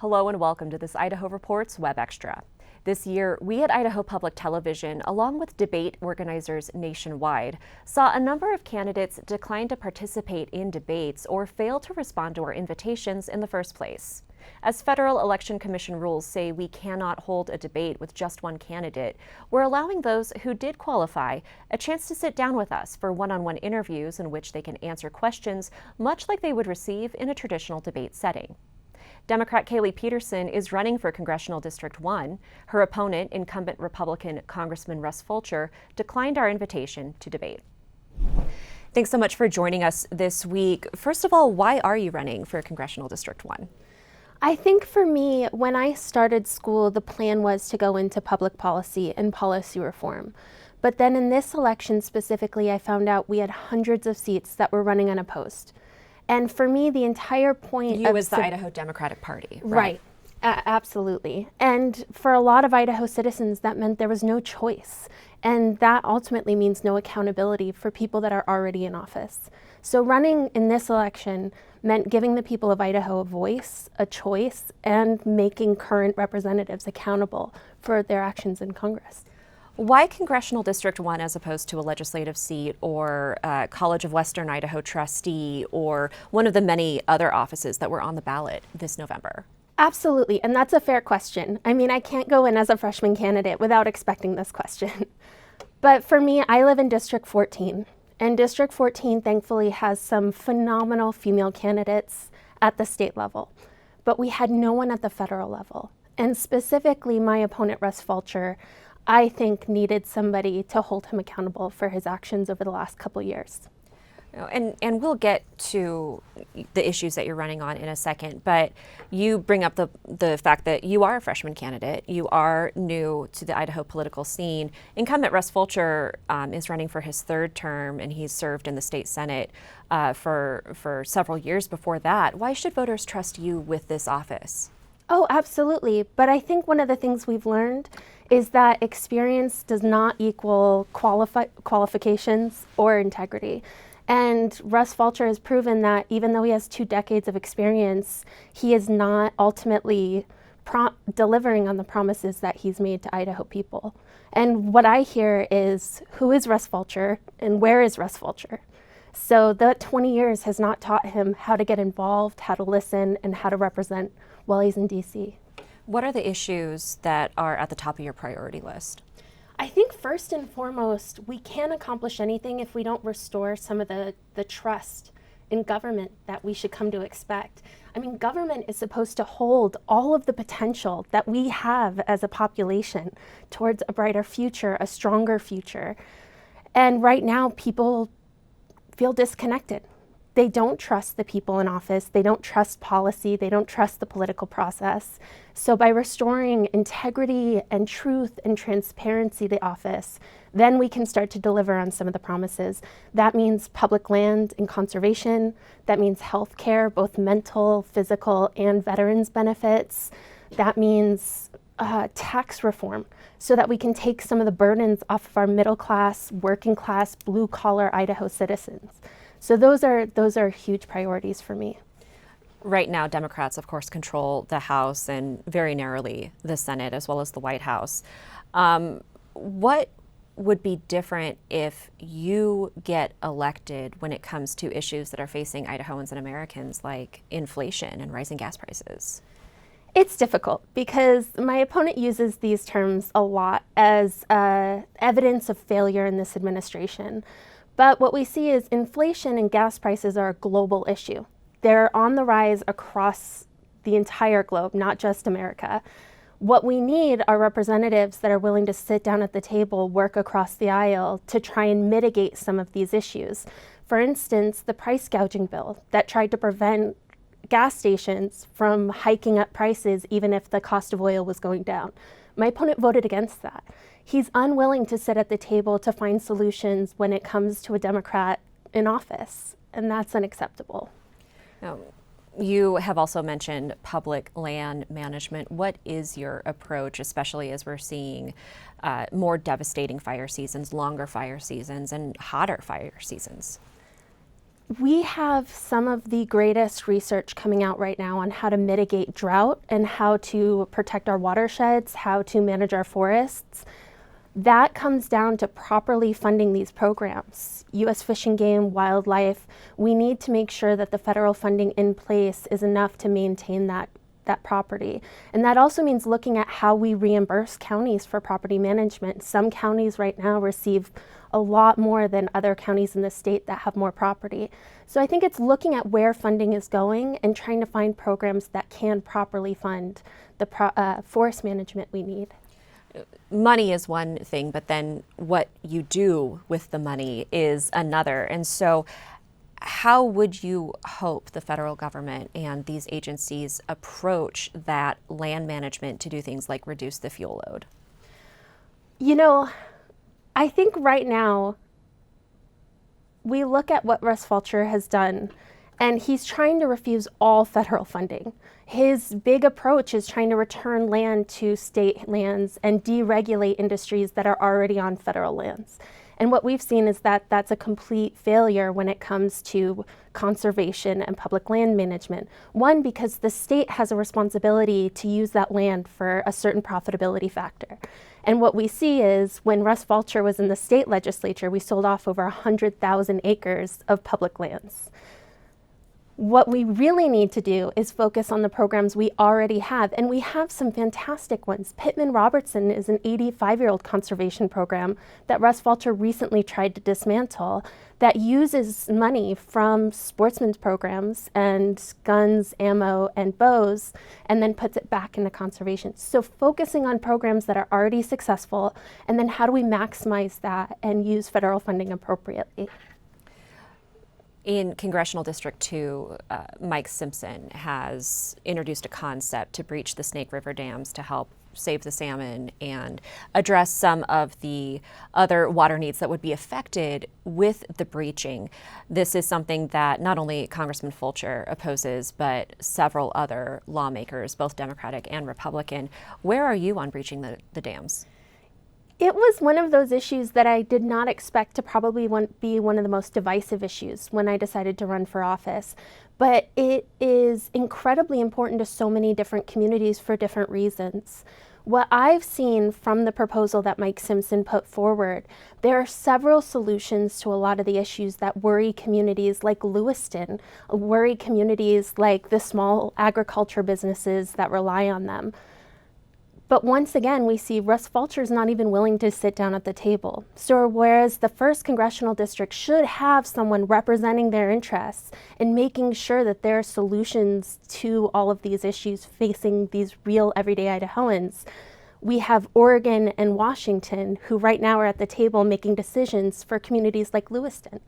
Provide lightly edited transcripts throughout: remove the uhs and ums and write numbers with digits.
Hello and welcome to this Idaho Reports Web Extra. This year, we at Idaho Public Television, along with debate organizers nationwide, saw a number of candidates decline to participate in debates or fail to respond to our invitations in the first place. As Federal Election Commission rules say we cannot hold a debate with just one candidate, we're allowing those who did qualify a chance to sit down with us for one-on-one interviews in which they can answer questions much like they would receive in a traditional debate setting. Democrat Kaylee Peterson is running for Congressional District 1. Her opponent, incumbent Republican Congressman Russ Fulcher, declined our invitation to debate. Thanks so much for joining us this week. First of all, why are you running for Congressional District 1? I think for me, when I started school, the plan was to go into public policy and policy reform. But then in this election specifically, I found out we had hundreds of seats that were running unopposed. And for me, the entire point You as the Idaho Democratic Party, right? Absolutely. And for a lot of Idaho citizens, that meant there was no choice. And that ultimately means no accountability for people that are already in office. So running in this election meant giving the people of Idaho a voice, a choice, and making current representatives accountable for their actions in Congress. Why Congressional District 1 as opposed to a legislative seat or College of Western Idaho trustee or one of the many other offices that were on the ballot this November? Absolutely, and that's a fair question. I mean, I can't go in as a freshman candidate without expecting this question. But for me, I live in District 14, and District 14 thankfully has some phenomenal female candidates at the state level, but we had no one at the federal level. And specifically, my opponent, Russ Fulcher, I think needed somebody to hold him accountable for his actions over the last couple years. And we'll get to the issues that you're running on in a second, but you bring up the fact that you are a freshman candidate. You are new to the Idaho political scene. Incumbent Russ Fulcher is running for his third term, and he's served in the state Senate for several years before that. Why should voters trust you with this office? Oh, absolutely. But I think one of the things we've learned is that experience does not equal qualifications or integrity. And Russ Fulcher has proven that even though he has 2 decades of experience, he is not ultimately delivering on the promises that he's made to Idaho people. And what I hear is, who is Russ Fulcher and where is Russ Fulcher? So that 20 years has not taught him how to get involved, how to listen, and how to represent while he's in DC. What are the issues that are at the top of your priority list? I think first and foremost, we can't accomplish anything if we don't restore some of the trust in government that we should come to expect. I mean, government is supposed to hold all of the potential that we have as a population towards a brighter future, a stronger future. And right now, people feel disconnected. They don't trust the people in office. They don't trust policy. They don't trust the political process. So by restoring integrity and truth and transparency to the office, then we can start to deliver on some of the promises. That means public land and conservation. That means health care, both mental, physical, and veterans benefits. That means tax reform so that we can take some of the burdens off of our middle class, working class, blue collar Idaho citizens. So those are huge priorities for me. Right now, Democrats, of course, control the House and very narrowly the Senate as well as the White House. What would be different if you get elected when it comes to issues that are facing Idahoans and Americans like inflation and rising gas prices? It's difficult because my opponent uses these terms a lot as evidence of failure in this administration. But what we see is inflation and gas prices are a global issue. They're on the rise across the entire globe, not just America. What we need are representatives that are willing to sit down at the table, work across the aisle to try and mitigate some of these issues. For instance, the price gouging bill that tried to prevent gas stations from hiking up prices even if the cost of oil was going down. My opponent voted against that. He's unwilling to sit at the table to find solutions when it comes to a Democrat in office, and that's unacceptable. Now, you have also mentioned public land management. What is your approach, especially as we're seeing more devastating fire seasons, longer fire seasons, and hotter fire seasons? We have some of the greatest research coming out right now on how to mitigate drought and how to protect our watersheds, how to manage our forests. That comes down to properly funding these programs. U.S. Fish and Game, wildlife, we need to make sure that the federal funding in place is enough to maintain that property. And that also means looking at how we reimburse counties for property management. Some counties right now receive a lot more than other counties in the state that have more property. So I think it's looking at where funding is going and trying to find programs that can properly fund the forest management we need. Money is one thing, but then what you do with the money is another. And so how would you hope the federal government and these agencies approach that land management to do things like reduce the fuel load? You know, I think right now we look at what Russ Fulcher has done, and he's trying to refuse all federal funding. His big approach is trying to return land to state lands and deregulate industries that are already on federal lands. And what we've seen is that that's a complete failure when it comes to conservation and public land management. One, because the state has a responsibility to use that land for a certain profitability factor. And what we see is when Russ Fulcher was in the state legislature, we sold off over 100,000 acres of public lands. What we really need to do is focus on the programs we already have, and we have some fantastic ones. Pittman-Robertson is an 85-year-old conservation program that Russ Fulcher recently tried to dismantle that uses money from sportsmen's programs and guns, ammo, and bows, and then puts it back into conservation. So focusing on programs that are already successful, and then how do we maximize that and use federal funding appropriately? In Congressional District 2, Mike Simpson has introduced a concept to breach the Snake River dams to help save the salmon and address some of the other water needs that would be affected with the breaching. This is something that not only Congressman Fulcher opposes, but several other lawmakers, both Democratic and Republican. Where are you on breaching the dams? It was one of those issues that I did not expect to probably be one of the most divisive issues when I decided to run for office. But it is incredibly important to so many different communities for different reasons. What I've seen from the proposal that Mike Simpson put forward, there are several solutions to a lot of the issues that worry communities like Lewiston, worry communities like the small agriculture businesses that rely on them. But once again, we see Russ Fulcher's not even willing to sit down at the table. So whereas the 1st Congressional District should have someone representing their interests and making sure that there are solutions to all of these issues facing these real everyday Idahoans, we have Oregon and Washington who right now are at the table making decisions for communities like Lewiston.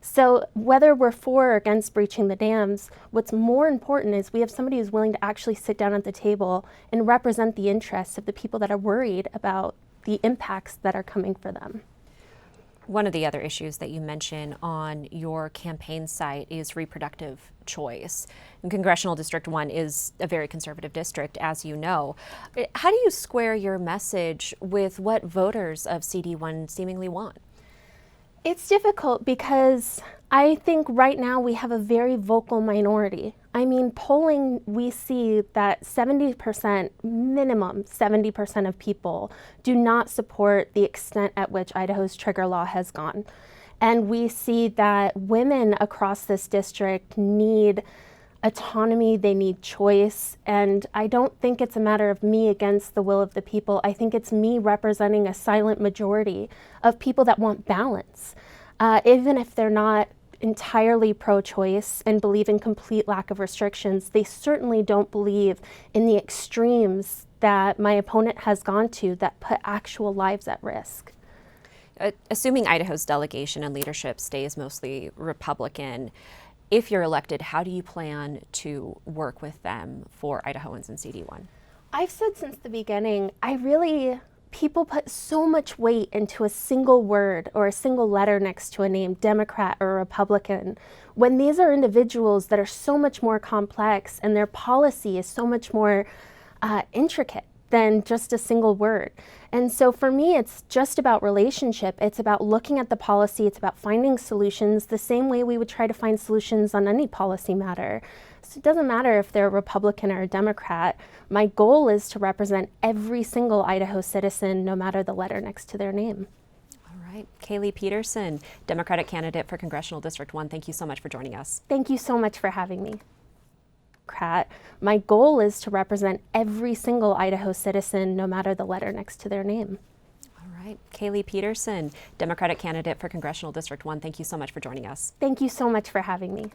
So whether we're for or against breaching the dams, what's more important is we have somebody who's willing to actually sit down at the table and represent the interests of the people that are worried about the impacts that are coming for them. One of the other issues that you mention on your campaign site is reproductive choice. And Congressional District 1 is a very conservative district, as you know. How do you square your message with what voters of CD1 seemingly want? It's difficult because I think right now we have a very vocal minority. I mean, polling, we see that 70%, minimum 70% of people do not support the extent at which Idaho's trigger law has gone. And we see that women across this district need autonomy, they need choice, and I don't think it's a matter of me against the will of the people. I think it's me representing a silent majority of people that want balance. Even if they're not entirely pro-choice and believe in complete lack of restrictions, they certainly don't believe in the extremes that my opponent has gone to that put actual lives at risk. Assuming Idaho's delegation and leadership stays mostly Republican, if you're elected, how do you plan to work with them for Idahoans in CD1? I've said since the beginning, people put so much weight into a single word or a single letter next to a name, Democrat or Republican, when these are individuals that are so much more complex and their policy is so much more intricate than just a single word. And so for me, it's just about relationship. It's about looking at the policy. It's about finding solutions the same way we would try to find solutions on any policy matter. So it doesn't matter if they're a Republican or a Democrat. My goal is to represent every single Idaho citizen, no matter the letter next to their name. All right. Kaylee Peterson, Democratic candidate for Congressional District 1, thank you so much for joining us. Thank you so much for having me. My goal is to represent every single Idaho citizen, no matter the letter next to their name. All right. Kaylee Peterson, Democratic candidate for Congressional District 1, thank you so much for joining us. Thank you so much for having me.